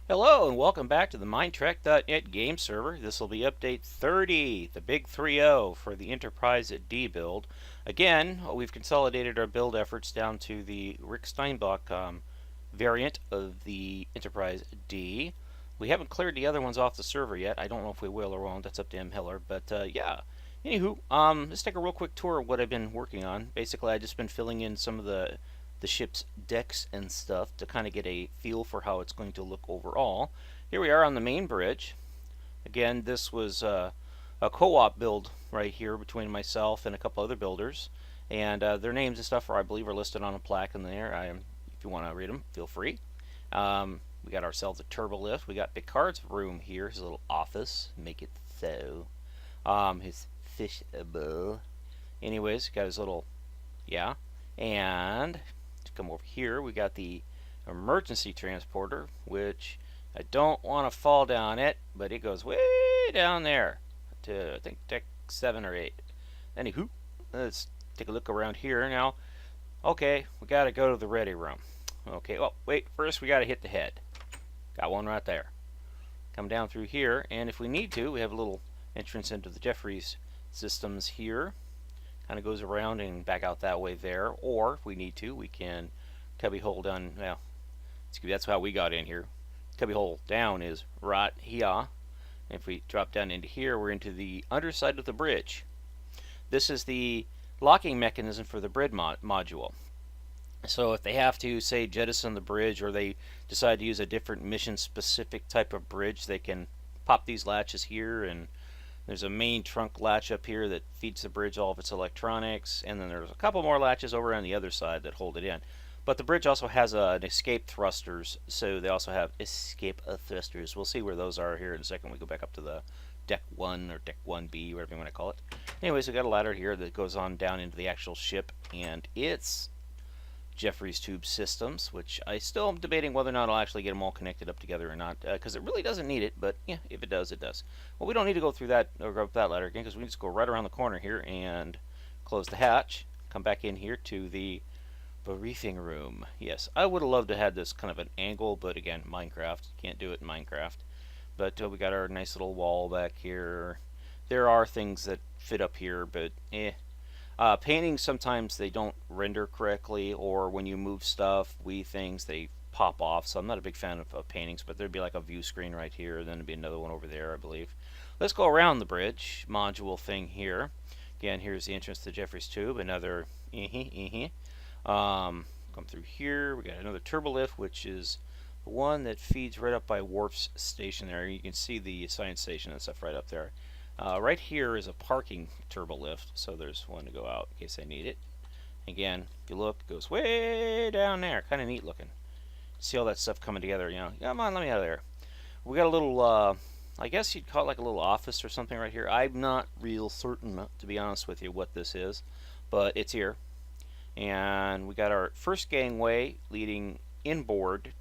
Hello and welcome back to the Minetrek.net game server. This will be update 30, the big 3.0 for the Enterprise D build. Again, we've consolidated our build efforts down to the Rick Steinbach variant of the Enterprise D. We haven't cleared the other ones off the server yet. I don't know if we will or won't. That's up to M. Hiller. But yeah. Anywho, let's take a real quick tour of what I've been working on. Basically, I've just been filling in some of the ship's decks and stuff to kind of get a feel for how it's going to look overall. Here we are on the main bridge. Again, this was a co-op build right here between myself and a couple other builders, and their names and stuff I believe are listed on a plaque in there. If you want to read them, feel free. We got ourselves a turbo lift. We got Picard's room here, his little office. Make it so. His fish bowl. Anyways, got his little, yeah. And to come over here, we got the emergency transporter, which I don't want to fall down it, but it goes way down there to, I think, deck 7 or 8. Anywho, let's take a look around here now. Okay, we got to go to the ready room. Okay, well, wait, first we got to hit the head. Got one right there. Come down through here, and if we need to, we have a little entrance into the Jeffries systems here. Kind of goes around and back out that way there, or if we need to, we can cubby hole down. Well, that's how we got in here. Cubby hole down is right here. If we drop down into here, we're into the underside of the bridge. This is the locking mechanism for the bridge module. So if they have to, say, jettison the bridge, or they decide to use a different mission-specific type of bridge, they can pop these latches here, and there's a main trunk latch up here that feeds the bridge all of its electronics, and then there's a couple more latches over on the other side that hold it in. But the bridge also has an escape thrusters, so they also have escape thrusters. We'll see where those are here in a second. We go back up to the deck 1 or deck 1B, whatever you want to call it. Anyways, we got a ladder here that goes on down into the actual ship, and it's Jeffries tube systems, which I still am debating whether or not I'll actually get them all connected up together or not, because it really doesn't need it, but yeah, if it does, it does. Well, we don't need to go through that or go up that ladder again, because we can just go right around the corner here and close the hatch, come back in here to the briefing room. Yes, I would have loved to have this kind of an angle, but again, Minecraft, can't do it in Minecraft. But we got our nice little wall back here. There are things that fit up here, but paintings, sometimes they don't render correctly, or when you move stuff, things, they pop off. So I'm not a big fan of paintings, but there'd be like a view screen right here, then there'd be another one over there, I believe. Let's go around the bridge module thing here. Again, here's the entrance to the Jeffries tube, another come through here, we got another turbo lift, which is the one that feeds right up by Worf's station there. You can see the science station and stuff right up there. Right here is a parking turbo lift, so there's one to go out in case I need it. Again, if you look, it goes way down there. Kind of neat looking. See all that stuff coming together, you know. Come on, let me out of there. We got a little, I guess you'd call it like a little office or something right here. I'm not real certain, to be honest with you, what this is, but it's here. And we got our first gangway leading inboard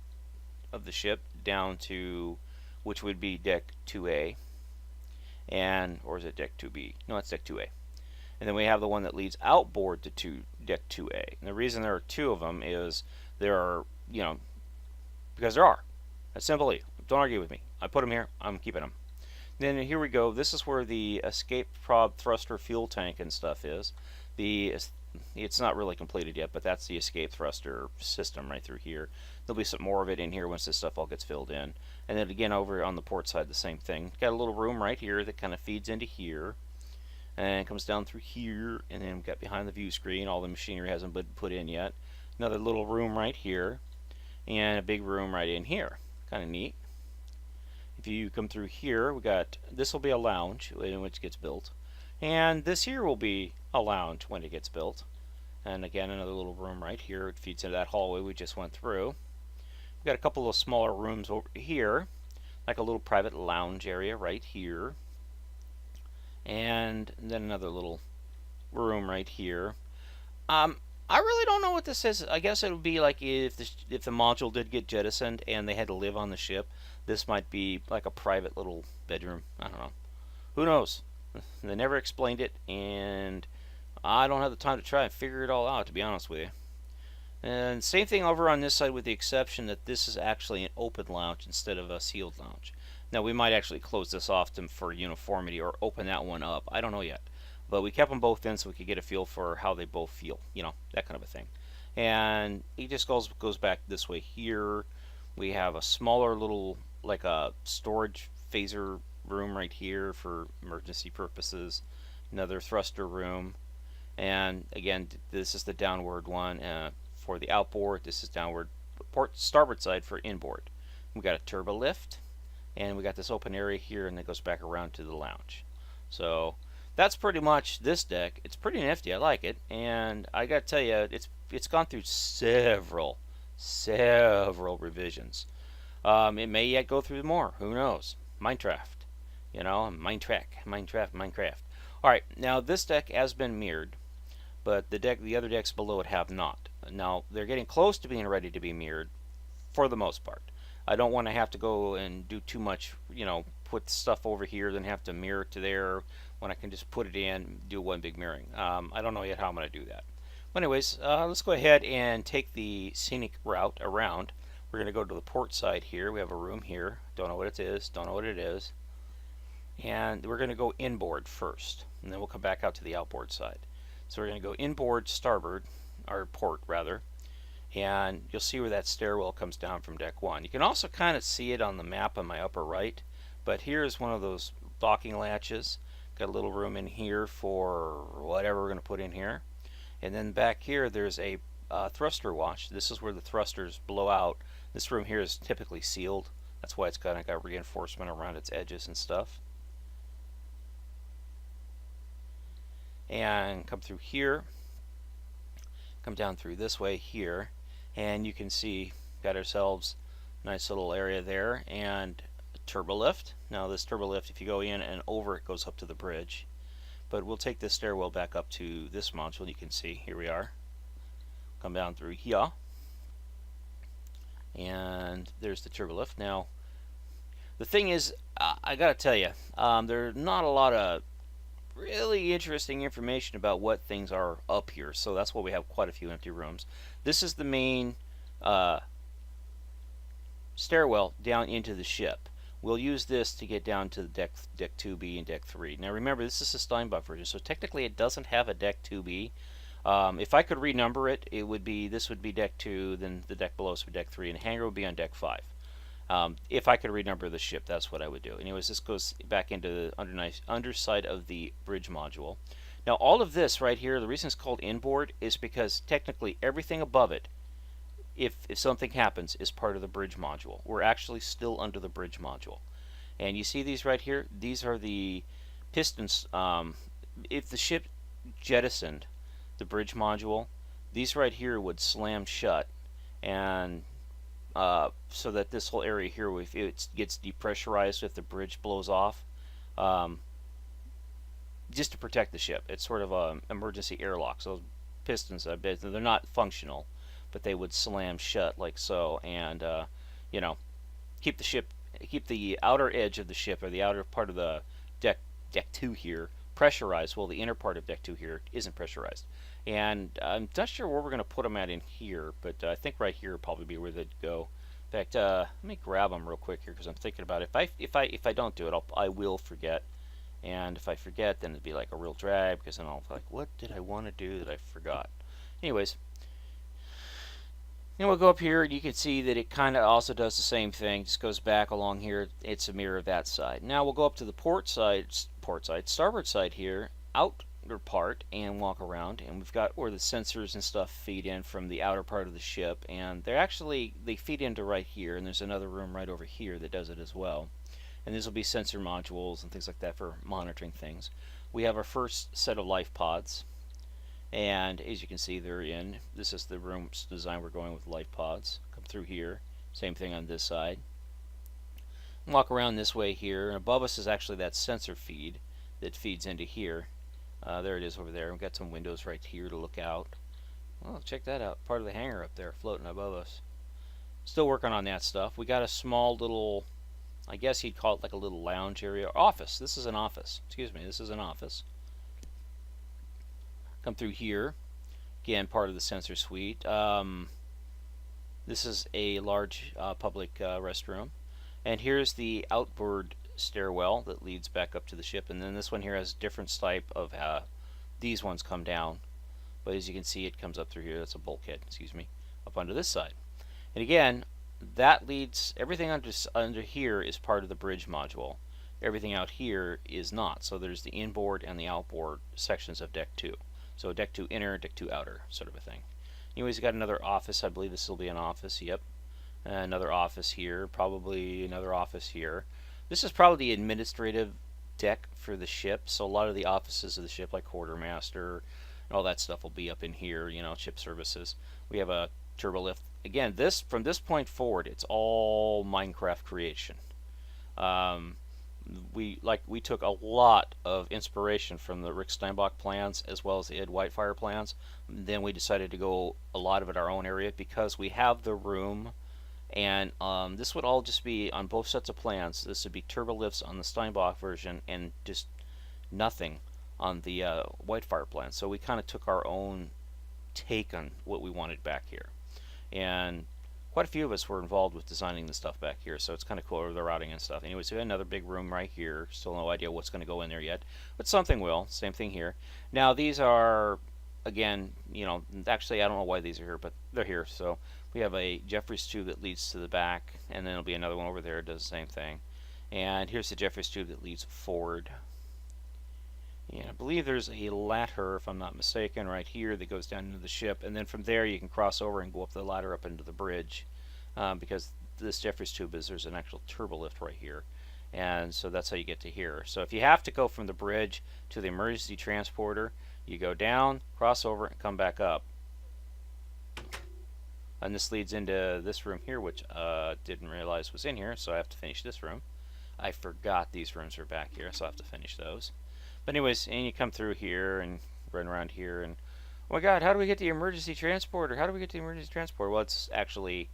of the ship down to, which would be deck 2A. And, or is it deck 2B? No, it's deck 2A. And then we have the one that leads outboard to deck 2A. And the reason there are two of them is there are, you know, because there are. That's simply, don't argue with me. I put them here, I'm keeping them. Then here we go. This is where the escape prob thruster fuel tank and stuff is. It's not really completed yet, but that's the escape thruster system right through here. There'll be some more of it in here once this stuff all gets filled in. And then again over on the port side, the same thing. Got a little room right here that kind of feeds into here. And comes down through here. And then we've got behind the view screen, all the machinery hasn't been put in yet. Another little room right here. And a big room right in here. Kind of neat. If you come through here, we got, this will be a lounge in which it gets built. And this here will be a lounge when it gets built. And again, another little room right here. It feeds into that hallway we just went through. We've got a couple of smaller rooms over here, like a little private lounge area right here. And then another little room right here. I really don't know what this is. I guess it would be like if the module did get jettisoned and they had to live on the ship, this might be like a private little bedroom. I don't know. Who knows? They never explained it, and I don't have the time to try and figure it all out, to be honest with you. And same thing over on this side, with the exception that this is actually an open lounge instead of a sealed lounge. Now we might actually close this off for uniformity, or open that one up. I don't know yet. But we kept them both in so we could get a feel for how they both feel, that kind of a thing. And it just goes back this way here. We have a smaller little, like a storage phaser room right here for emergency purposes. Another thruster room. And again, this is the downward one for the outboard. This is downward starboard side for inboard. We got a turbo lift, and we got this open area here, and it goes back around to the lounge. So that's pretty much this deck. It's pretty nifty. I like it, and I got to tell you, it's gone through several revisions. It may yet go through more. Who knows? Minecraft, Minecraft. All right, now this deck has been mirrored, but the other decks below it have not. Now they're getting close to being ready to be mirrored, for the most part. I don't want to have to go and do too much, put stuff over here, then have to mirror to there, when I can just put it in, do one big mirroring. I don't know yet how I'm going to do that. But anyways, let's go ahead and take the scenic route around. We're going to go to the port side here. We have a room here. Don't know what it is. And we're going to go inboard first, and then we'll come back out to the outboard side. So we're going to go inboard starboard, or port rather, and you'll see where that stairwell comes down from deck 1. You can also kind of see it on the map on my upper right, but here's one of those docking latches. Got a little room in here for whatever we're going to put in here. And then back here there's a thruster watch. This is where the thrusters blow out. This room here is typically sealed. That's why it's kind of got reinforcement around its edges and stuff. And come through here, come down through this way here, and you can see got ourselves a nice little area there, and a turbo lift. Now this turbo lift, if you go in and over, it goes up to the bridge, but we'll take this stairwell back up to this module. You can see here we are, come down through here, and there's the turbo lift. Now the thing is, I gotta tell you, there's not a lot of really interesting information about what things are up here, so that's why we have quite a few empty rooms. This is the main stairwell down into the ship. We'll use this to get down to deck 2B and deck 3. Now remember, this is a Steinbach version, so technically it doesn't have a deck 2B. If I could renumber it, this would be deck 2, then the deck below would be deck 3, and the hangar would be on deck 5. If I could renumber the ship, that's what I would do. Anyways, this goes back into the underside of the bridge module. Now all of this right here, the reason it's called inboard is because technically everything above it, if something happens, is part of the bridge module. We're actually still under the bridge module. And you see these right here? These are the pistons. If the ship jettisoned the bridge module, these right here would slam shut, and so that this whole area here, if it gets depressurized, if the bridge blows off, just to protect the ship. It's sort of an emergency airlock. So those pistons, they're not functional, but they would slam shut like so, and keep the outer edge of the ship, or the outer part of the deck 2 here, pressurized. Well, the inner part of deck 2 here isn't pressurized. And I'm not sure where we're going to put them at in here, but I think right here will probably be where they'd go. In fact, let me grab them real quick here, because I'm thinking about it. If I don't do it, I will forget. And if I forget, then it'd be like a real drag, because then I'll be like, what did I want to do that I forgot? Anyways, we'll go up here, and you can see that it kind of also does the same thing. Just goes back along here. It's a mirror of that side. Now we'll go up to the starboard side here, outer part, and walk around, and we've got where the sensors and stuff feed in from the outer part of the ship, and they feed into right here, and there's another room right over here that does it as well. And these will be sensor modules and things like that for monitoring things. We have our first set of life pods, and as you can see, they're in. This is the room's design. We're going with life pods. Come through here. Same thing on this side. Walk around this way here, and above us is actually that sensor feed that feeds into here. There it is over there. We've got some windows right here to look out. Well, check that out. Part of the hangar up there floating above us. Still working on that stuff. We got a small little, I guess you'd call it like a little lounge area. Office. This is an office. Excuse me. This is an office. Come through here. Again, part of the sensor suite. This is a large public restroom. And here's the outboard stairwell that leads back up to the ship. And then this one here has different type of, these ones come down. But as you can see, it comes up through here. That's a bulkhead, excuse me, up onto this side. And again, that leads, everything under here is part of the bridge module. Everything out here is not. So there's the inboard and the outboard sections of Deck 2. So Deck 2 inner, Deck 2 outer, sort of a thing. Anyways, you got another office. I believe this will be an office. Yep. Another office here. Probably another office here. This is probably the administrative deck for the ship. So a lot of the offices of the ship, like quartermaster, and all that stuff will be up in here. You know, ship services. We have a turbo lift. Again, this from this point forward, it's all Minecraft creation. We took a lot of inspiration from the Rick Steinbach plans as well as the Ed Whitefire plans. Then we decided to go a lot of it our own area because we have the room, and this would all just be on both sets of plans. This would be turbo lifts on the Steinbach version and just nothing on the Whitefire plan. So we kind of took our own take on what we wanted back here, and quite a few of us were involved with designing the stuff back here, so it's kind of cool, the routing and stuff. Anyways, we have another big room right here. Still no idea what's going to go in there yet, but something will. Same thing here. Now these are, again, you know, actually I don't know why these are here, but they're here. So we have a Jeffries tube that leads to the back, and then there'll be another one over there that does the same thing. And here's the Jeffries tube that leads forward. And I believe there's a ladder, if I'm not mistaken, right here that goes down into the ship, and then from there you can cross over and go up the ladder up into the bridge, because this Jeffries tube there's an actual turbo lift right here, and so that's how you get to here. So if you have to go from the bridge to the emergency transporter, you go down, cross over, and come back up. And this leads into this room here, which didn't realize was in here, so I have to finish this room. I forgot these rooms are back here, so I have to finish those. But anyways, and you come through here and run around here, and oh my god, how do we get the emergency transporter? How do we get the emergency transporter? Well, it's actually,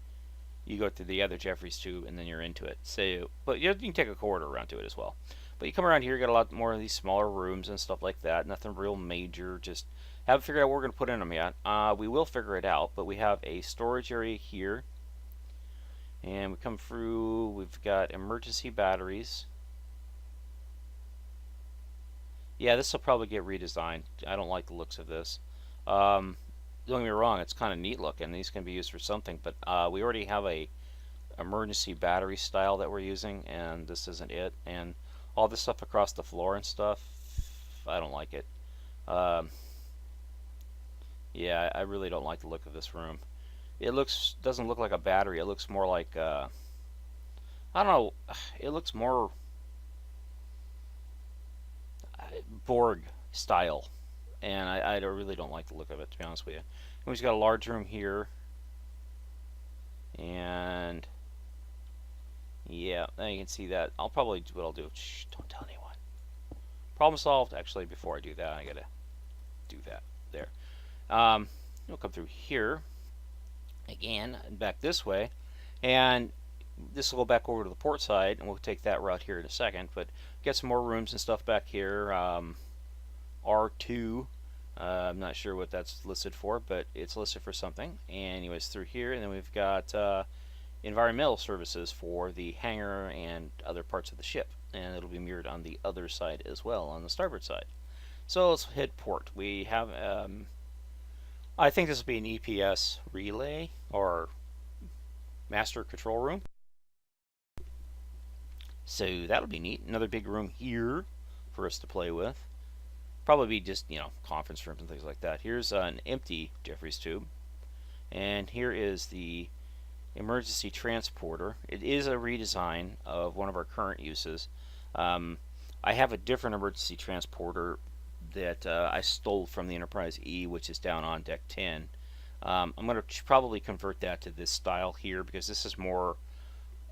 you go through the other Jeffries tube and then you're into it. So, but you can take a corridor around to it as well. But you come around here, you got a lot more of these smaller rooms and stuff like that. Nothing real major. Just haven't figured out what we're going to put in them yet. We will figure it out, but we have a storage area here. And we come through, we've got emergency batteries. Yeah, this will probably get redesigned. I don't like the looks of this. Don't get me wrong, it's kind of neat looking. These can be used for something, but we already have a emergency battery style that we're using, and this isn't it. And all this stuff across the floor and stuff, I don't like it. Yeah, I really don't like the look of this room. It doesn't look like a battery. It looks more like I don't know. It looks more Borg style, and I really don't like the look of it, to be honest with you. And we've got a large room here, and yeah, now you can see that. I'll probably what I'll do. Shh, don't tell anyone. Problem solved. Actually, before I do that, I gotta do that there. We'll come through here again and back this way, and this will go back over to the port side, and we'll take that route here in a second. But get some more rooms and stuff back here. R2. I'm not sure what that's listed for, but it's listed for something. And anyways, through here, and then we've got environmental services for the hangar and other parts of the ship, and it'll be mirrored on the other side as well, on the starboard side. So let's hit port. We have, I think this will be an EPS relay or master control room. So that'll be neat. Another big room here for us to play with. Probably be just, you know, conference rooms and things like that. Here's an empty Jeffries tube. And here is the emergency transporter. It is a redesign of one of our current uses. I have a different emergency transporter that I stole from the Enterprise E, which is down on Deck 10. I'm going to probably convert that to this style here, because this is more,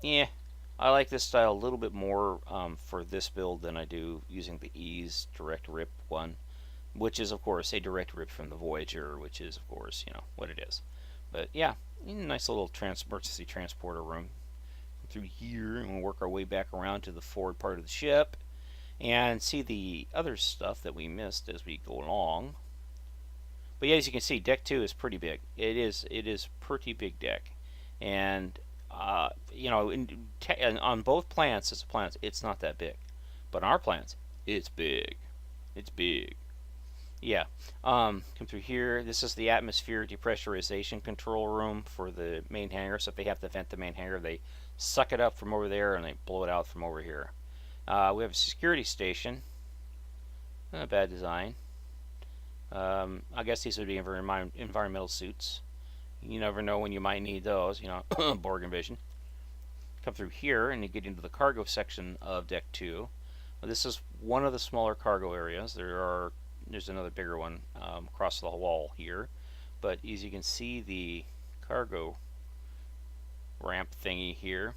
I like this style a little bit more for this build than I do using the E's direct rip one, which is of course a direct rip from the Voyager, which is of course, you know, what it is. But yeah, nice little emergency transporter room. Through here, and we'll work our way back around to the forward part of the ship and see the other stuff that we missed as we go along. But yeah, as you can see, deck 2 is pretty big. It is pretty big deck, and you know, on both plants, it's not that big, but on our plants, it's big. It's big. Yeah. Come through here. This is the atmosphere depressurization control room for the main hangar. So if they have to vent the main hangar, they suck it up from over there and they blow it out from over here. We have a security station. Not a bad design. I guess these would be environmental suits. You never know when you might need those. You know, Borg invasion. Come through here and you get into the cargo section of deck 2. This is one of the smaller cargo areas. There's another bigger one across the wall here, but as you can see, the cargo ramp thingy here.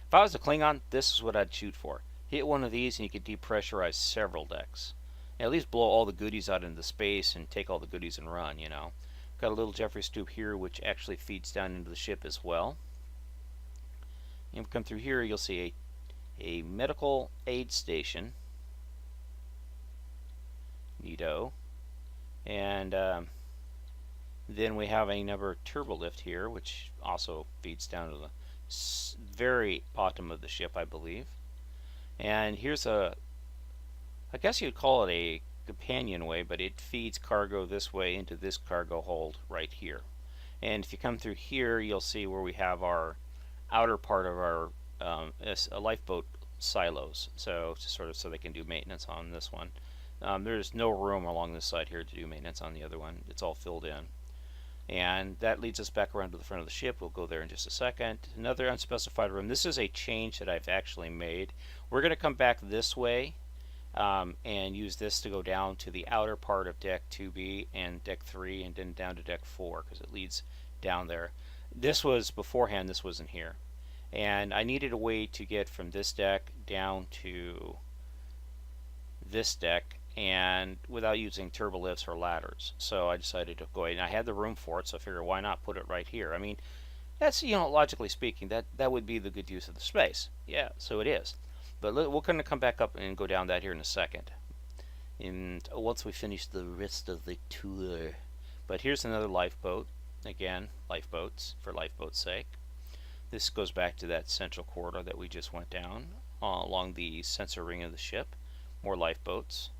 If I was a Klingon, this is what I'd shoot for. Hit one of these and you could depressurize several decks. At least blow all the goodies out into space and take all the goodies and run, you know. Got a little Jeffrey's tube here which actually feeds down into the ship as well. And come through here, you'll see a medical aid station. Neato. And then we have another turbo lift here, which also feeds down to the very bottom of the ship, I believe. And here's I guess you'd call it a companionway, but it feeds cargo this way into this cargo hold right here. And if you come through here, you'll see where we have our outer part of our lifeboat silos, so they can do maintenance on this one. There's no room along this side here to do maintenance on the other one. It's all filled in. And that leads us back around to the front of the ship. We'll go there in just a second. Another unspecified room. This is a change that I've actually made. We're going to come back this way and use this to go down to the outer part of deck 2B and deck 3 and then down to deck 4 because it leads down there. This was beforehand, this wasn't here. And I needed a way to get from this deck down to this deck and without using turbo lifts or ladders. So I decided to go ahead, and I had the room for it, so I figured why not put it right here. I mean, that's, you know, logically speaking, that would be the good use of the space. Yeah, so it is. But we're going to come back up and go down that here in a second. And once we finish the rest of the tour. But here's another lifeboat. Again, lifeboats for lifeboat's sake. This goes back to that central corridor that we just went down along the sensor ring of the ship. More lifeboats.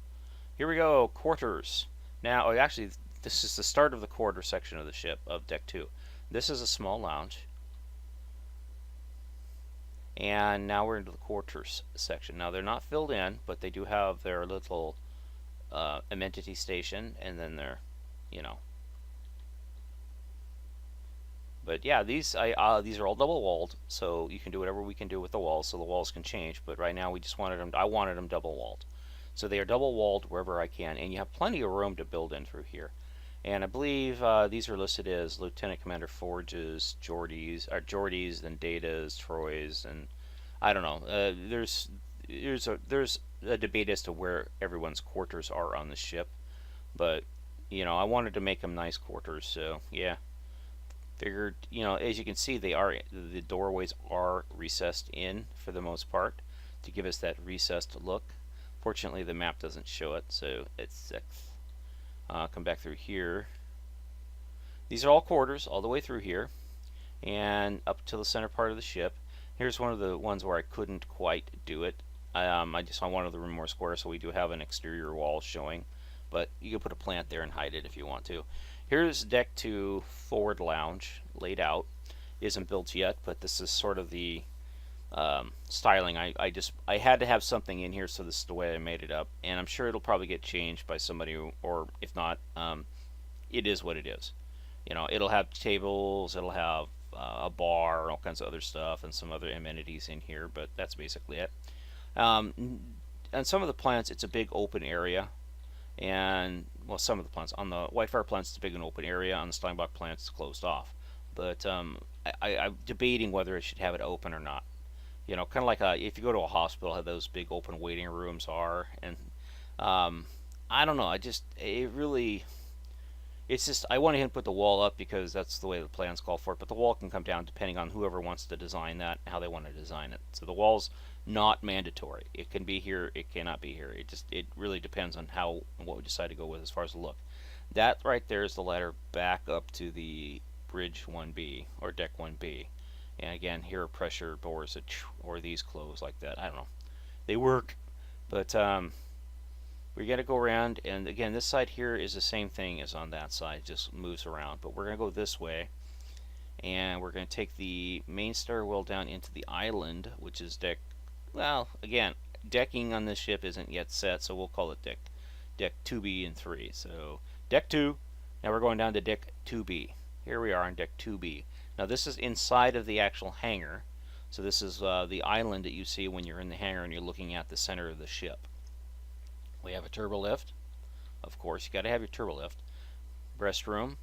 Here we go, quarters. Now, actually, this is the start of the quarter section of the ship, of deck 2. This is a small lounge. And now we're into the quarters section. Now, they're not filled in, but they do have their little amenity station, and then their, you know. But yeah, these are all double walled, so you can do whatever we can do with the walls, so the walls can change. But right now, I wanted them double walled. So they are double walled wherever I can, and you have plenty of room to build in through here. And I believe these are listed as Lieutenant Commander Forge's, Geordie's, then Data's, Troy's, and I don't know. There's a debate as to where everyone's quarters are on the ship, but you know, I wanted to make them nice quarters, so yeah. Figured, you know, as you can see, the doorways are recessed in for the most part to give us that recessed look. Fortunately, the map doesn't show it, so it's 6. Come back through here. These are all quarters all the way through here and up to the center part of the ship. Here's one of the ones where I couldn't quite do it. I wanted the room more square, so we do have an exterior wall showing, but you can put a plant there and hide it if you want to. Here's deck 2 forward lounge laid out. Isn't built yet, but this is sort of the styling. I had to have something in here, so this is the way I made it up, and I'm sure it'll probably get changed by somebody, or if not, it is what it is. You know, it'll have tables, it'll have a bar, and all kinds of other stuff, and some other amenities in here, but that's basically it. On some of the plants, it's a big open area, and well, some of the plants on the Whitefire plants, it's a big and open area. On the Steinbach plants, it's closed off. But I'm debating whether it should have it open or not. You know, kind of like if you go to a hospital, how those big open waiting rooms are, and I don't know. It's just I went ahead and put the wall up because that's the way the plans call for it. But the wall can come down depending on whoever wants to design that, how they want to design it. So the wall's not mandatory. It can be here, it cannot be here. It really depends on what we decide to go with as far as the look. That right there is the ladder back up to the bridge 1B or deck 1B. And again, here are pressure bores or these close like that. I don't know. They work, but we got to go around. And again, this side here is the same thing as on that side. It just moves around. But we're going to go this way. And we're going to take the main stairwell down into the island, which is deck. Well, again, decking on this ship isn't yet set, so we'll call it deck 2B and 3. So deck 2. Now we're going down to deck 2B. Here we are on deck 2B. Now this is inside of the actual hangar. So this is the island that you see when you're in the hangar and you're looking at the center of the ship. We have a turbo lift. Of course, you got to have your turbo lift. Restroom.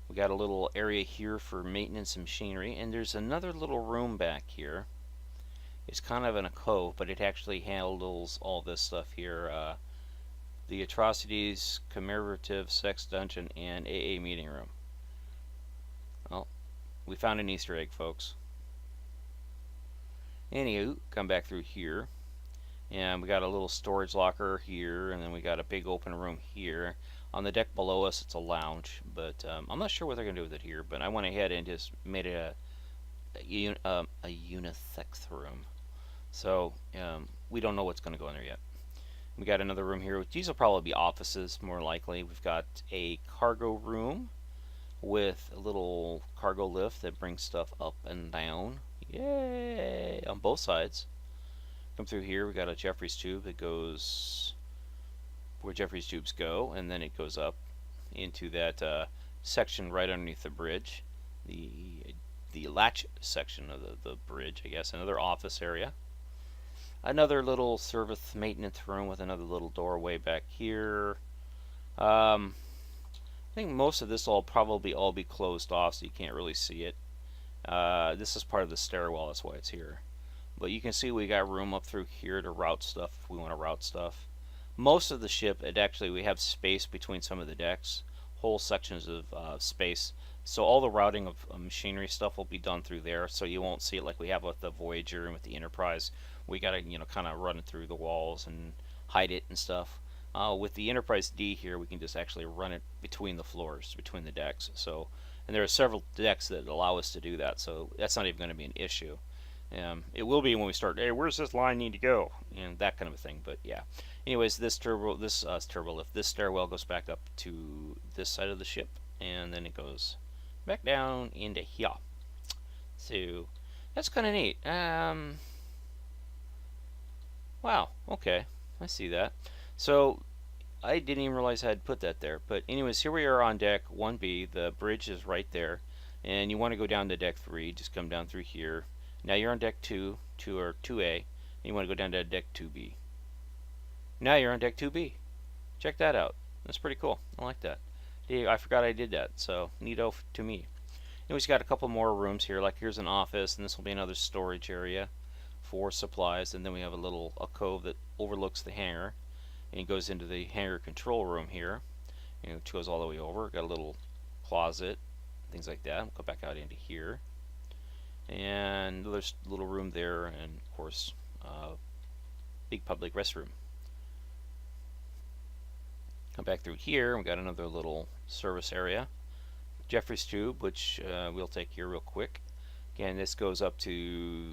We got a little area here for maintenance and machinery, and there's another little room back here. It's kind of in a cove, but it actually handles all this stuff here. The atrocities, commemorative sex dungeon, and AA meeting room. Well, we found an Easter egg, folks. Anywho, come back through here, and we got a little storage locker here, and then we got a big open room here. On the deck below us, it's a lounge, but I'm not sure what they're going to do with it here, but I went ahead and just made it a unisex room. So we don't know what's going to go in there yet. We got another room here. These will probably be offices, more likely. We've got a cargo room with a little cargo lift that brings stuff up and down. Yay! On both sides. Come through here, we got a Jeffries tube that goes where Jeffries tubes go, and then it goes up into that section right underneath the bridge, the latch section of the bridge, I guess. Another office area, another little service maintenance room with another little doorway back here. I think most of this will probably all be closed off, so you can't really see it. This is part of the stairwell, that's why it's here. But you can see we got room up through here to route stuff if we want to route stuff. Most of the ship, we have space between some of the decks, whole sections of space. So all the routing of machinery stuff will be done through there. So you won't see it like we have with the Voyager and with the Enterprise. We got to, kind of run it through the walls and hide it and stuff. With the Enterprise D here, we can just actually run it between the floors, between the decks. So, and there are several decks that allow us to do that. So that's not even going to be an issue. It will be when we start. Hey, where's this line need to go? And that kind of a thing. But yeah. Anyways, this turbo lift, this stairwell goes back up to this side of the ship, and then it goes back down into here. So that's kind of neat. Wow. Okay, I see that. So I didn't even realize I had put that there. But anyways, here we are on deck 1B. The bridge is right there, and you want to go down to deck 3. Just come down through here. Now you're on deck 2 or 2A, and you want to go down to deck 2B. Now you're on deck 2B. Check that out. That's pretty cool. I like that. I forgot I did that, so neato to me. Anyways, got a couple more rooms here. Like here's an office, and this will be another storage area for supplies. And then we have a cove that overlooks the hangar, and it goes into the hangar control room here. And it goes all the way over. Got a little closet, things like that. We'll go back out into here, and there's a little room there, and of course, big public restroom. Come back through here, we got another little service area. Jeffries tube, which we'll take here real quick. Again, this goes up to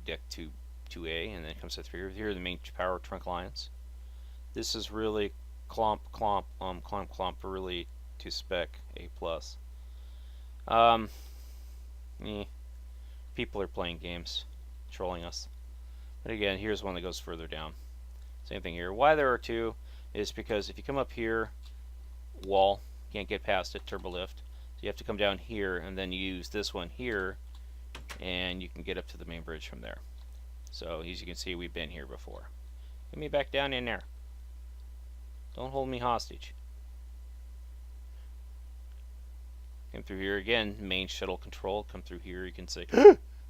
deck 2A, and then it comes up through here, the main power trunk lines. This is really clomp, really to spec A+. People are playing games, trolling us. But again, here's one that goes further down. Same thing here. Why there are two is because if you come up here, wall, can't get past it, turbo lift. So you have to come down here and then use this one here, and you can get up to the main bridge from there. So as you can see, we've been here before. Get me back down in there. Don't hold me hostage. Come through here again, main shuttle control. Come through here, you can say,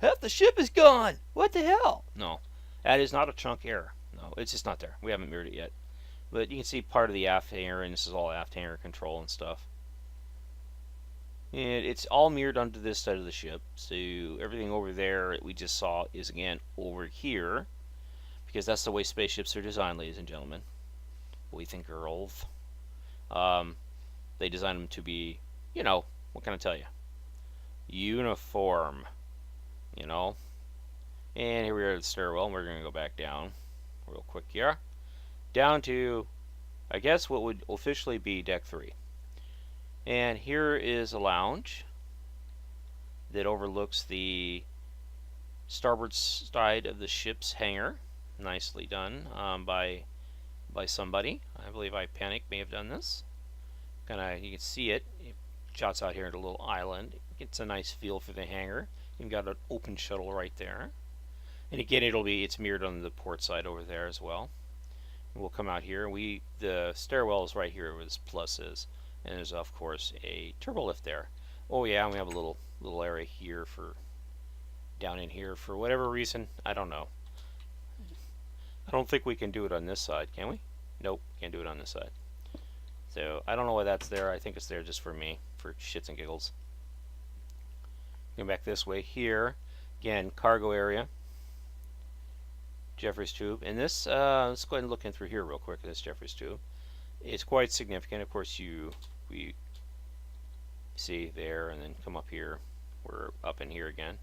half the ship is gone! What the hell? No, that is not a chunk error. No, it's just not there. We haven't mirrored it yet. But you can see part of the aft hangar, and this is all aft hangar control and stuff. And it's all mirrored onto this side of the ship. So everything over there that we just saw is again over here, because that's the way spaceships are designed, ladies and gentlemen. Boys and girls. they designed them to be, you know, what can I tell you? Uniform, you know. And here we are at the stairwell, and we're going to go back down real quick here. Down to, I guess, what would officially be deck 3. And here is a lounge that overlooks the starboard side of the ship's hangar. Nicely done by somebody. I believe iPanic may have done this. You can see it. It shots out here at a little island. It's a nice feel for the hangar. You've got an open shuttle right there. And again, it's mirrored on the port side over there as well. And we'll come out here. The stairwell is right here where this plus is, and there's of course a turbo lift there. Oh yeah, and we have a little area here for down in here for whatever reason. I don't know. I don't think we can do it on this side, can we? Nope, can't do it on this side. So I don't know why that's there. I think it's there just for me, for shits and giggles. Going back this way here, again, cargo area, Jeffries tube, and this let's go ahead and look in through here real quick. This Jeffries tube, it's quite significant. Of course, we see there, and then come up here. We're up in here again.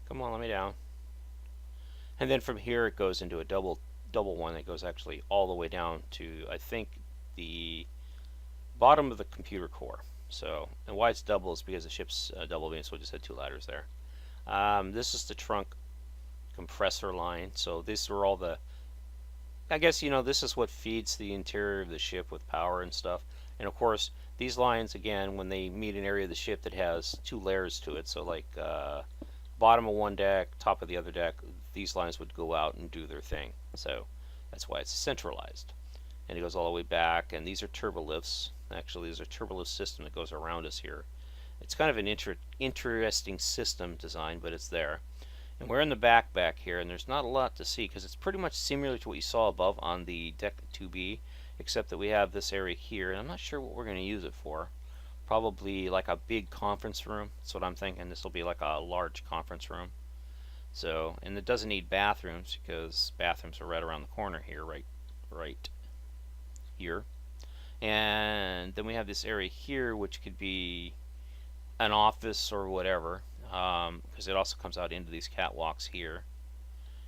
Come on, let me down. And then from here it goes into a double one that goes actually all the way down to, I think, the bottom of the computer core. So, and why it's double is because the ship's double beam, so we just had 2 ladders there. This is the trunk compressor line. So these are all the, I guess, you know, this is what feeds the interior of the ship with power and stuff. And of course, these lines, again, when they meet an area of the ship that has 2 layers to it, so like bottom of one deck, top of the other deck, these lines would go out and do their thing. So that's why it's centralized. And it goes all the way back, and these are turbo lifts. Actually, there's a turbo lift system that goes around us here. It's kind of an interesting system design, but it's there. And we're in the back here, and there's not a lot to see because it's pretty much similar to what you saw above on the deck 2B, except that we have this area here, and I'm not sure what we're going to use it for. Probably like a big conference room. That's what I'm thinking. This will be like a large conference room. So, and it doesn't need bathrooms because bathrooms are right around the corner here, right here. And then we have this area here, which could be an office or whatever, because it also comes out into these catwalks here,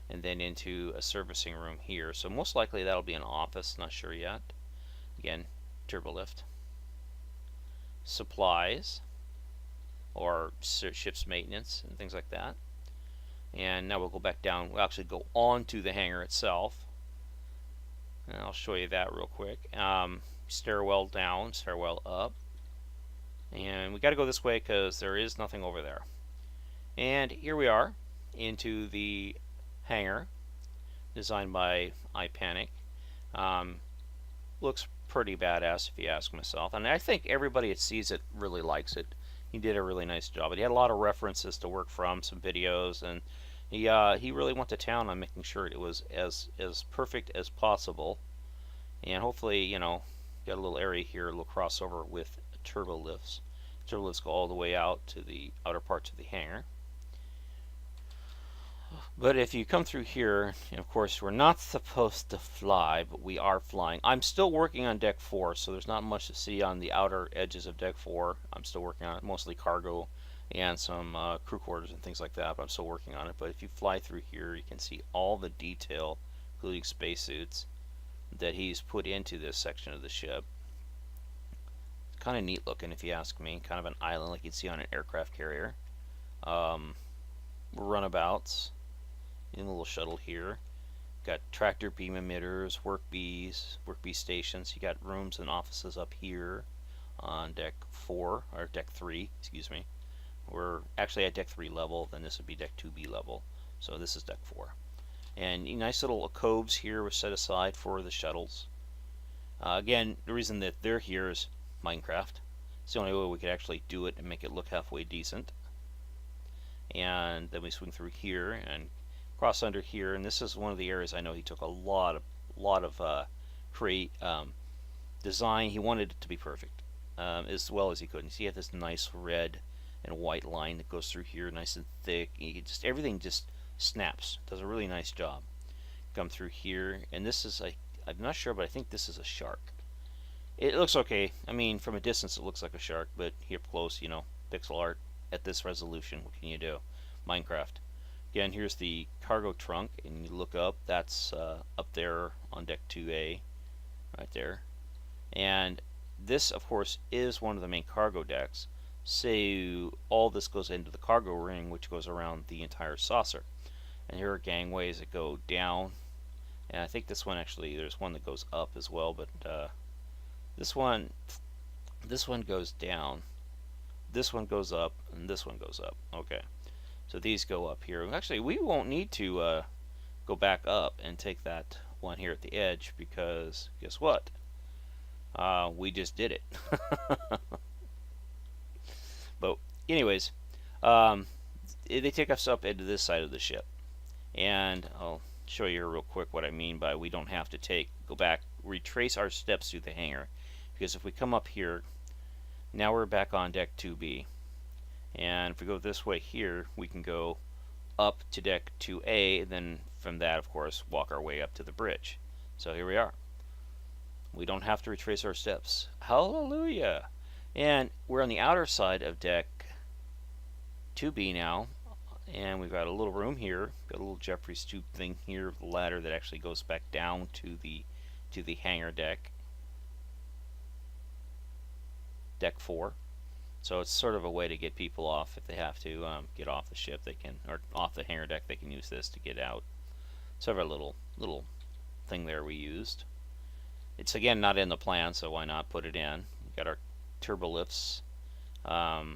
and then into a servicing room here. So most likely that'll be an office, not sure yet. Again, turbo lift. Supplies, or ship's maintenance, and things like that. And now we'll go back down. We'll actually go on to the hangar itself. And I'll show you that real quick. Stairwell down, stairwell up. And we got to go this way because there is nothing over there. And here we are into the hangar, designed by iPanic. Looks pretty badass if you ask myself. And I think everybody that sees it really likes it. He did a really nice job. But he had a lot of references to work from, some videos, and he really went to town on making sure it was as perfect as possible. And hopefully, you know, got a little area here, a little crossover with turbo lifts. Turbo lifts go all the way out to the outer parts of the hangar. But if you come through here, and of course we're not supposed to fly, but we are flying. I'm still working on deck 4, so there's not much to see on the outer edges of deck 4. I'm still working on it, mostly cargo and some crew quarters and things like that, but I'm still working on it. But if you fly through here, you can see all the detail, including spacesuits, that he's put into this section of the ship. It's kind of neat looking, if you ask me. Kind of an island like you'd see on an aircraft carrier. Runabouts in the little shuttle here. Got tractor beam emitters, work bee stations. You got rooms and offices up here on deck 4, or deck 3, excuse me. We're actually at deck 3 level, then this would be deck 2B level. So this is deck 4. And nice little coves here were set aside for the shuttles. Again, the reason that they're here is Minecraft. It's the only way we could actually do it and make it look halfway decent. And then we swing through here and cross under here, and this is one of the areas I know he took a lot of design. He wanted it to be perfect as well as he could. And see, you have this nice red and white line that goes through here, nice and thick. Everything just snaps. Does a really nice job. Come through here, and this is I'm not sure, but I think this is a shark. It looks okay. I mean, from a distance it looks like a shark, but here up close, you know, pixel art at this resolution, what can you do? Minecraft. Again, here's the cargo trunk, and you look up, that's up there on deck 2A, right there. And this, of course, is one of the main cargo decks. So all this goes into the cargo ring, which goes around the entire saucer. And here are gangways that go down. And I think this one actually, there's one that goes up as well, but this one goes down. This one goes up, and this one goes up. Okay, so these go up here. Actually, we won't need to go back up and take that one here at the edge, because guess what? We just did it. But anyways, they take us up into this side of the ship, and I'll show you here real quick what I mean by we don't have to go back, retrace our steps through the hangar, because if we come up here, now we're back on deck 2B, and if we go this way here, we can go up to deck 2A, and then from that, of course, walk our way up to the bridge. So here we are. We don't have to retrace our steps. Hallelujah! And we're on the outer side of deck 2B now, and we've got a little room here. Got a little Jeffrey's tube thing here, the ladder that actually goes back down to the hangar deck, deck 4. So it's sort of a way to get people off if they have to get off the ship. They can, or off the hangar deck. They can use this to get out. Sort of a little thing there we used. It's again not in the plan, so why not put it in? We've got our turbo lifts. Yeah,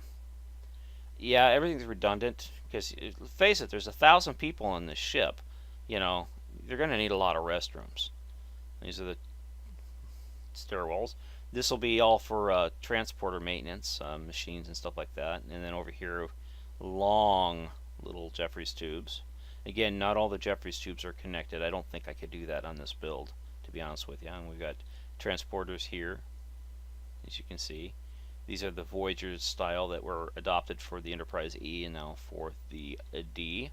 everything's redundant because face it, there's 1,000 people on this ship. You know, they're going to need a lot of restrooms. These are the stairwells. This will be all for transporter maintenance, machines and stuff like that. And then over here, long little Jeffrey's tubes. Again, not all the Jeffrey's tubes are connected. I don't think I could do that on this build, to be honest with you. And we've got transporters here, as you can see. These are the Voyager style that were adopted for the Enterprise E and now for the D.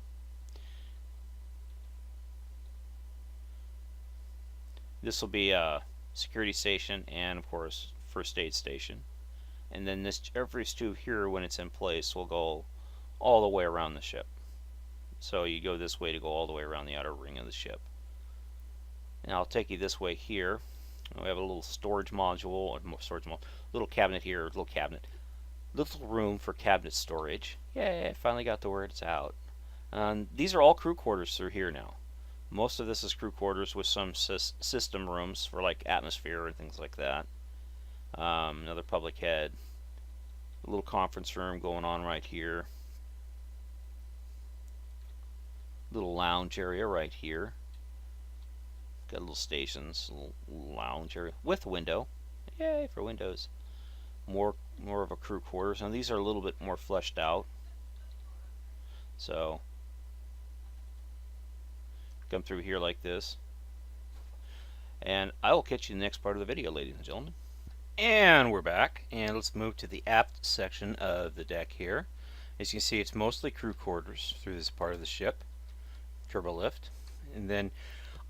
This will be a security station and, of course, first aid station. And then this Jeffrey's tube here, when it's in place, will go all the way around the ship. So you go this way to go all the way around the outer ring of the ship. And I'll take you this way here. We have a little storage module, little cabinet here, little room for cabinet storage. Yay, I finally got the words out. These are all crew quarters through here now. Most of this is crew quarters with some system rooms for like atmosphere and things like that. Another public head, a little conference room going on right here. Little lounge area right here. Got little stations, little lounge area with a window. Yay for windows. More of a crew quarters. Now these are a little bit more fleshed out. So come through here like this. And I will catch you in the next part of the video, ladies and gentlemen. And we're back, and let's move to the aft section of the deck here. As you can see, it's mostly crew quarters through this part of the ship. Turbo lift. And then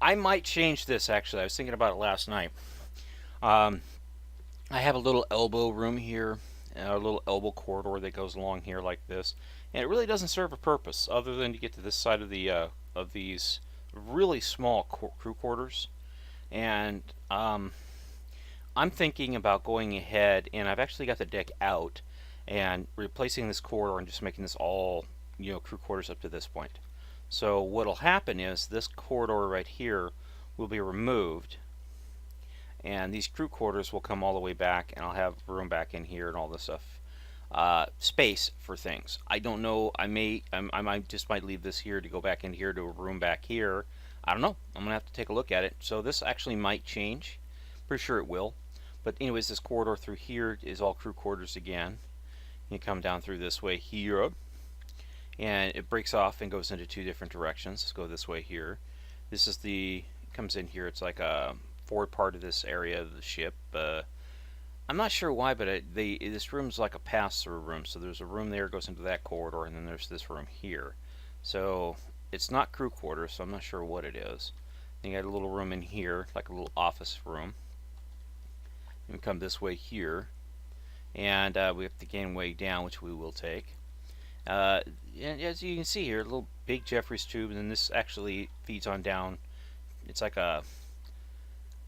I might change this, actually. I was thinking about it last night. I have a little elbow room here, a little elbow corridor that goes along here like this, and it really doesn't serve a purpose other than to get to this side of the of these really small crew quarters. And I'm thinking about going ahead, and I've actually got the deck out and replacing this corridor and just making this all, you know, crew quarters up to this point. So what'll happen is this corridor right here will be removed, and these crew quarters will come all the way back, and I'll have room back in here and all this stuff, space for things. I don't know. I might just leave this here to go back in here to a room back here. I don't know. I'm gonna have to take a look at it. So this actually might change. Pretty sure it will. But anyways, this corridor through here is all crew quarters again. You come down through this way here, and it breaks off and goes into two different directions. Let's go this way here. This is comes in here. It's like a forward part of this area of the ship. I'm not sure why, but this room's like a pass-through room. So there's a room there, goes into that corridor, and then there's this room here. So it's not crew quarters, so I'm not sure what it is. Then you got a little room in here, like a little office room. And we come this way here, and we have the gangway down, which we will take. And as you can see here, a little big Jeffries tube, and then this actually feeds on down. It's like a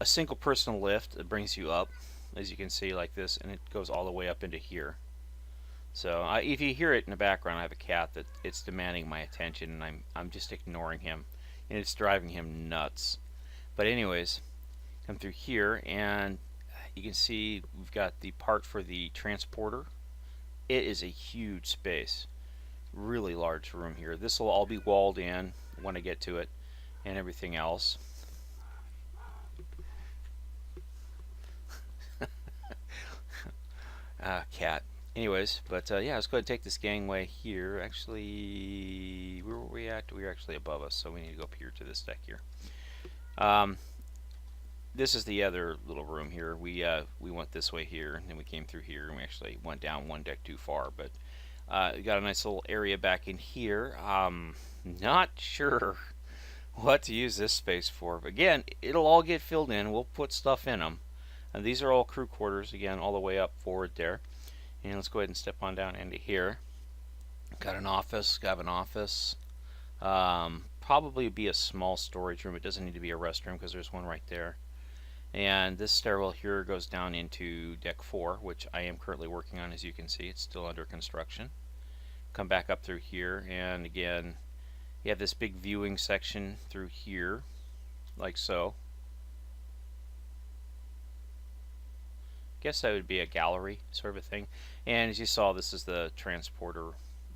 single personal lift that brings you up, as you can see, like this, and it goes all the way up into here. So if you hear it in the background, I have a cat that it's demanding my attention, and I'm just ignoring him, and it's driving him nuts. But anyways, come through here, and you can see we've got the part for the transporter. It is a huge space, really large room here. This will all be walled in when I get to it, and everything else. Cat. Anyways, but yeah, let's go ahead and take this gangway here. Actually, where were we at? We were actually above us, so we need to go up here to this deck here. This is the other little room here. We went this way here, and then we came through here, and we actually went down one deck too far. But we got a nice little area back in here. Not sure what to use this space for. But again, it'll all get filled in. We'll put stuff in them. And these are all crew quarters, again, all the way up forward there. And let's go ahead and step on down into here. Got an office, probably be a small storage room. It doesn't need to be a restroom because there's one right there. And this stairwell here goes down into deck 4, which I am currently working on. As you can see, it's still under construction. Come back up through here, and again, you have this big viewing section through here, like so. Guess that would be a gallery sort of a thing. And as you saw, this is the transporter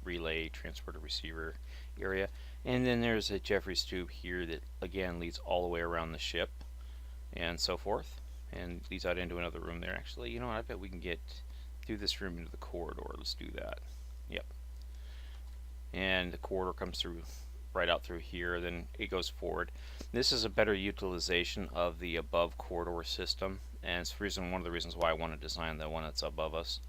relay, transporter receiver area. And then there's a Jeffries tube here that again leads all the way around the ship and so forth, and leads out into another room there. Actually, you know what, I bet we can get through this room into the corridor. Let's do that. Yep. And the corridor comes through right out through here, then it goes forward. This is a better utilization of the above corridor system, and it's one of the reasons why I want to design the one that's above us,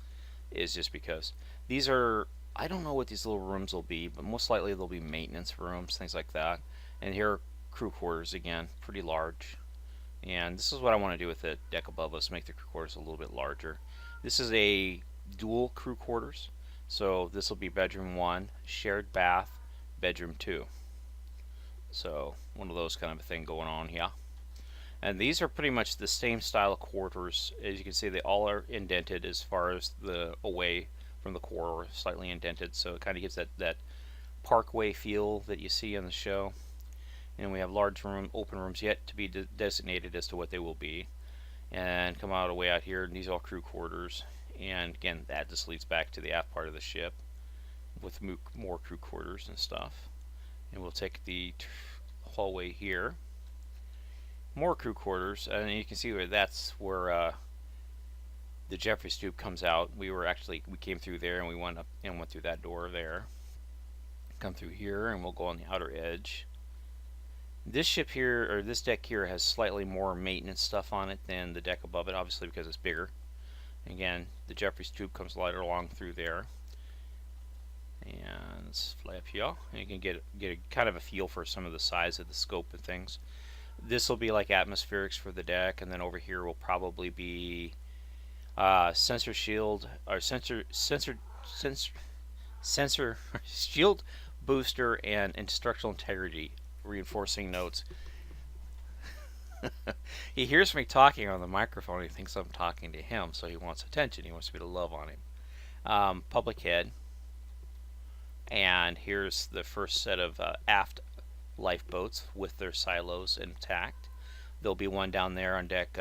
is just because these are, I don't know what these little rooms will be, but most likely they'll be maintenance rooms, things like that. And here are crew quarters, again, pretty large. And this is what I want to do with the deck above us, make the crew quarters a little bit larger. This is a dual crew quarters, so this will be bedroom 1, shared bath, bedroom 2. So one of those kind of a thing going on here. And these are pretty much the same style of quarters. As you can see, they all are indented as far as the away from the corridor, slightly indented, so it kind of gives that parkway feel that you see on the show. And we have large open rooms yet to be designated as to what they will be. And come all the way out here, and these are all crew quarters. And again, that just leads back to the aft part of the ship with more crew quarters and stuff. And we'll take the hallway here. More crew quarters, and you can see where that's where the Jeffries tube comes out. We came through there, and we went up and went through that door there. Come through here, and we'll go on the outer edge. This ship here, or this deck here, has slightly more maintenance stuff on it than the deck above it, obviously because it's bigger. Again, the Jeffries tube comes right along through there. And let's fly up here, and you can get a kind of a feel for some of the size of the scope and things. This will be like atmospherics for the deck, and then over here will probably be sensor shield or sensor shield booster and structural integrity reinforcing notes. He hears me talking on the microphone. He thinks I'm talking to him, so he wants attention. He wants me to love on him. Public head. And here's the first set of aft lifeboats with their silos intact. There'll be one down there on deck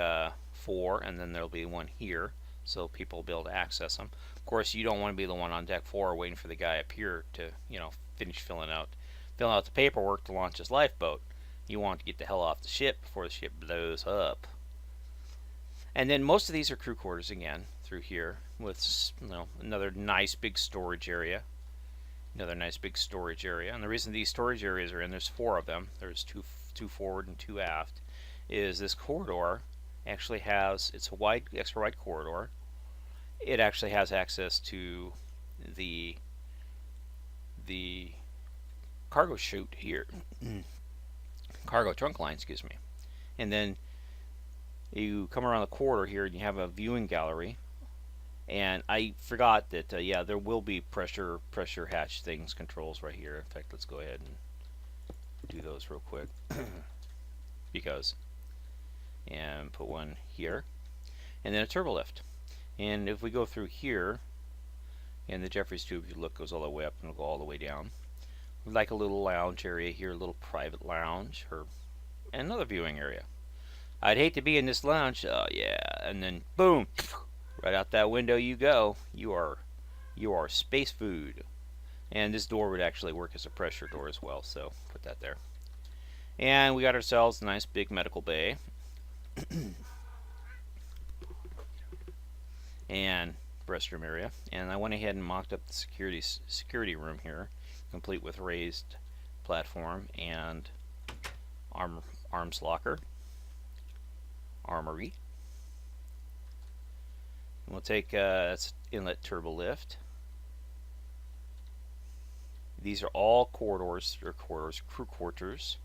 4, and then there'll be one here, so people will be able to access them. Of course, you don't want to be the one on deck 4 waiting for the guy up here to, finish filling out the paperwork to launch his lifeboat. You want to get the hell off the ship before the ship blows up. And then most of these are crew quarters again through here with another nice big storage area. And the reason these storage areas are in, there's 4 of them. There's two forward and 2 aft. Is this corridor actually has, it's a extra wide corridor. It actually has access to the cargo chute here, cargo trunk line, excuse me. And then you come around the corridor here and you have a viewing gallery. And I forgot that, yeah, there will be pressure hatch things, controls right here. In fact, let's go ahead and do those real quick. And put one here. And then a turbo lift. And if we go through here, and the Jeffries tube, if you look, goes all the way up and it'll go all the way down. Like a little lounge area here, a little private lounge, or another viewing area. I'd hate to be in this lounge. Oh yeah, and then boom, right out that window you go. You are space food. And this door would actually work as a pressure door as well, so put that there. And we got ourselves a nice big medical bay. And restroom area. And I went ahead and mocked up the security room here, complete with raised platform and arms locker, armory. And we'll take that's inlet turbo lift. These are all corridors, crew quarters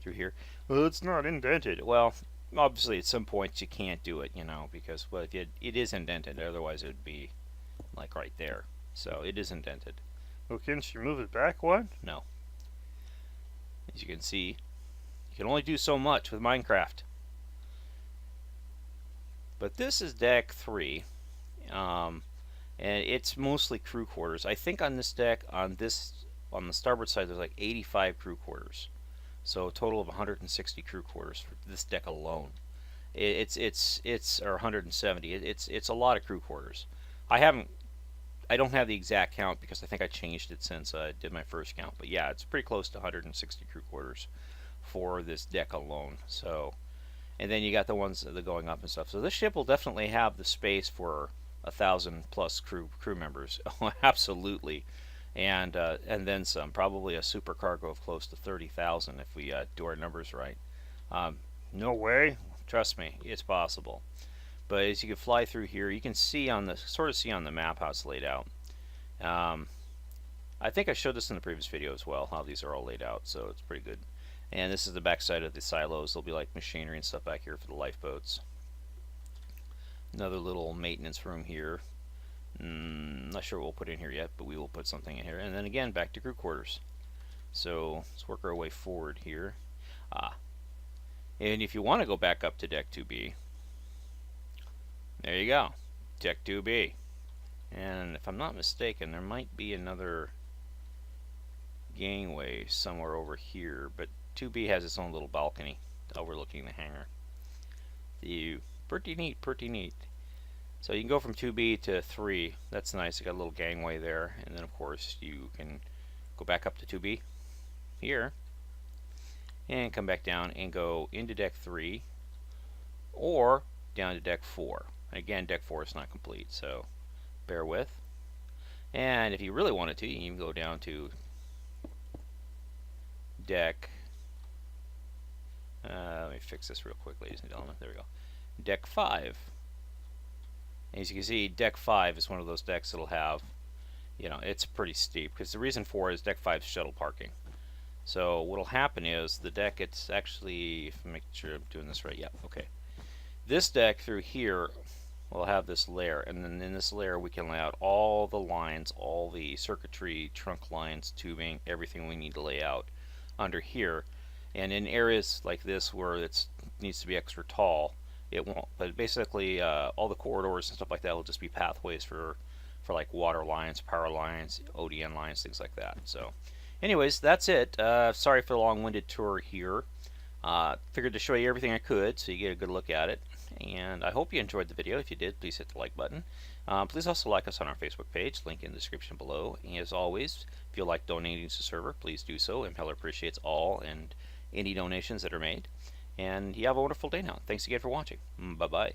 through here. Well, it's not indented. Well, obviously at some points you can't do it, you know, because, well, if it is indented, otherwise it would be like right there. So it is indented. Well, can she move it back one? No. As you can see, you can only do so much with Minecraft. But this is deck 3, and it's mostly crew quarters. I think on this deck, on the starboard side, there's like 85 crew quarters. So a total of 160 crew quarters for this deck alone. It's or 170. It's a lot of crew quarters. I don't have the exact count because I think I changed it since I did my first count. But yeah, it's pretty close to 160 crew quarters for this deck alone. So, and then you got the ones that are going up and stuff. So this ship will definitely have the space for 1,000+ crew members. Oh, absolutely. And then some. Probably a super cargo of close to 30,000 if we do our numbers right. No way. Trust me, it's possible. But as you can fly through here, you can see on the map how it's laid out. I think I showed this in the previous video as well, how these are all laid out, so it's pretty good. And this is the back side of the silos. There'll be like machinery and stuff back here for the lifeboats. Another little maintenance room here. Not sure what we'll put in here yet, but we will put something in here. And then again, back to crew quarters. So let's work our way forward here. And if you want to go back up to deck 2B, there you go, deck 2B. And if I'm not mistaken, there might be another gangway somewhere over here, but 2B has its own little balcony overlooking the hangar. Pretty neat, pretty neat. So you can go from 2B to 3. That's nice. You got a little gangway there, and then of course you can go back up to 2B here, and come back down and go into deck 3, or down to deck 4. Again, deck 4 is not complete, so bear with. And if you really wanted to, you can go down to deck. Let me fix this real quick, ladies and gentlemen. There we go. Deck 5. As you can see, deck 5 is one of those decks that'll have, you know, it's pretty steep, because the reason for it is deck 5 is shuttle parking. So what'll happen is the deck, it's actually, if I make sure I'm doing this right, yeah, okay. This deck through here will have this layer, and then in this layer we can lay out all the lines, all the circuitry, trunk lines, tubing, everything we need to lay out under here. And in areas like this where it needs to be extra tall, it won't. But basically, all the corridors and stuff like that will just be pathways for like water lines, power lines, ODN lines, things like that. So, anyways, that's it. Sorry for the long-winded tour here. Figured to show you everything I could so you get a good look at it. And I hope you enjoyed the video. If you did, please hit the like button. Please also like us on our Facebook page, link in the description below. And as always, if you like donating to the server, please do so. Impeller appreciates all and any donations that are made. And you have a wonderful day now. Thanks again for watching. Bye-bye.